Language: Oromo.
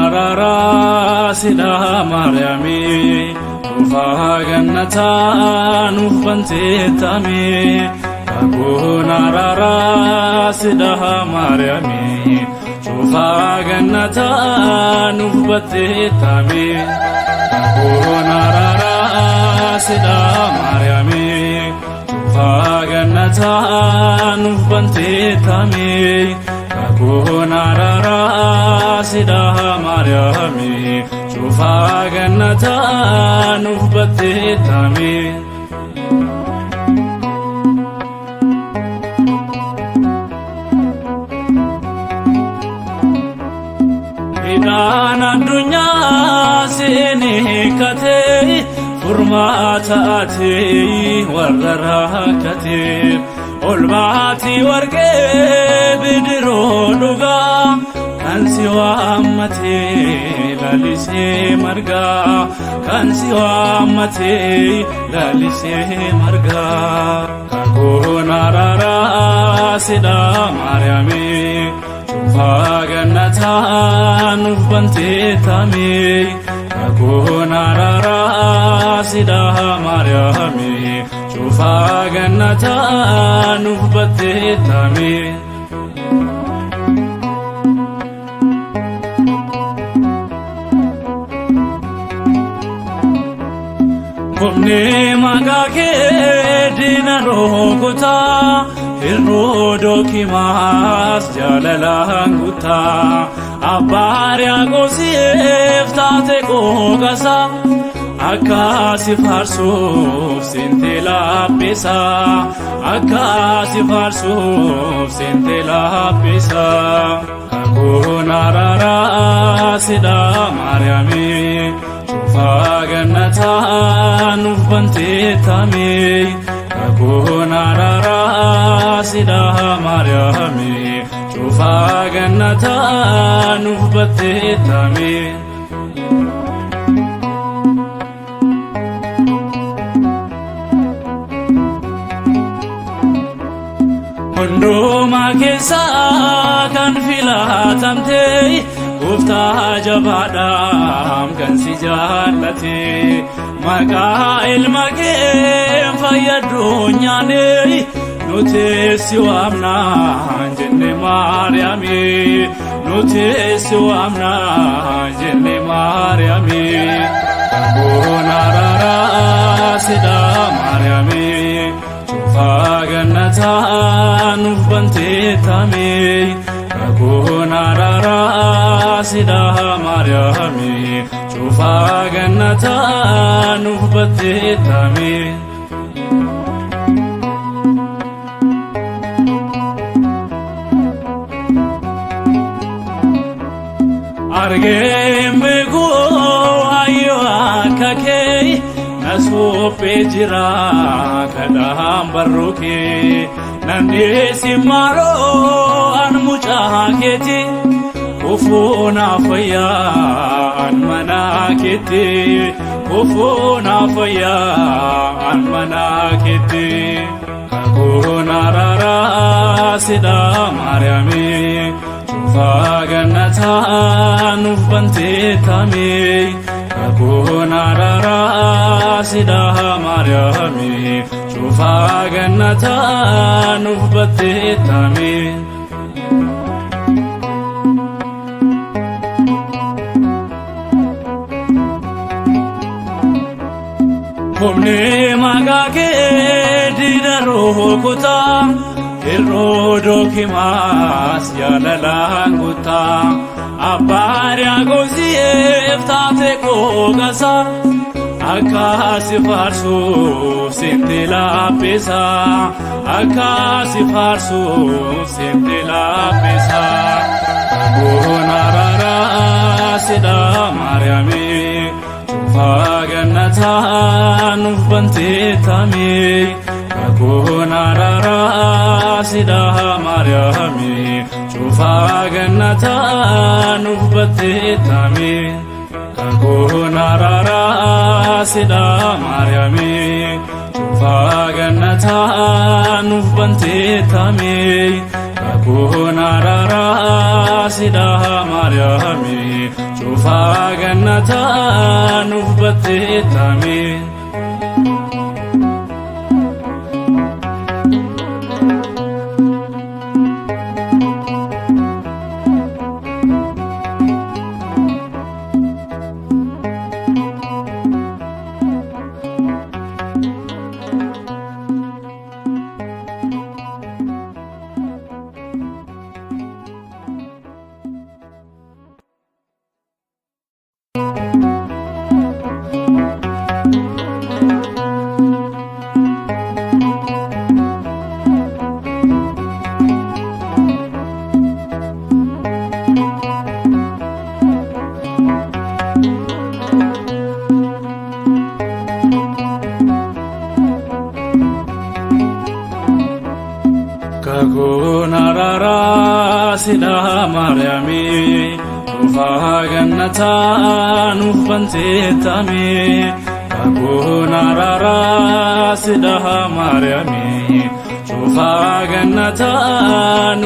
Kakunarara sida Mariami Nufa gannata nufante tami Kakunarara sida Mariami Nufa gannata nufante tami Kakunarara sida Mariami Nufa gannata nufante tami Kakunarara sida Mariami Shufa gannata nufbatte tami Idan adunya sini kate furmata ate warra kate olbati warge bidiro duga Kansi wa ammate lalise marga Kansi wa ammate lalise marga Kakunarara sida Mariami Shufa gannata nufante tami Kakunarara sida Mariami Shufa gannata nufante tami Kumne magake dina roguta Hirrodo kimas jalalanguta Abbarya gosif tate gogasa Akasi farsuf sintela pesa Akasi farsuf sintela pesa Kakunarara sida Mariami Shufa gannata nufante tami Kakunarara sida Mariami Shufa gannata nufate tami Hunduma keessa kan filatamte Ufta jabadam kan si jaallate Maqaa ilma kee fayyadu nyaane Nuti si waamna jenne Mariami Nuti si waamna jenne Mariami Kakunarara sida Mariami Shufa gannata nufante tami Kakunarara sida Mariami Shufa gannata nufate tami Argeen beeku ayyo akka kee Nasuuphee jira kadhaan barruu kee Nandeesi maaroo an mucaa keeti Kufuuna fayyaa an manaa keeti Kufuuna fayyaa an manaa keeti Kakunarara sida Mariami Shufa gannata nufante tami Kakunarara sida Mariami Shufa gannata nufate tami Kumne magake dina rokuta Hirrodo kimas jalalanguta Abbarya gosif tate gogasa Akasi farsuf sintela pesa Akasi farsuf sintela pesa Kakunarara sida Mariami Shufa gannata nufante tami Kakunarara sida Mariami Shufa gannata nufate tami Kakunarara sida Mariami gannataa nuuf bantee taame kakuun araaraa sidhaa Maariyaami cufaa gannataa nuuf bantee taame. Kakuun araaraa sidhaa Maariyaami cufaa gannataa nuuf bantee taame kakuun araaraa sidhaa Maariyaami cufaa gannataa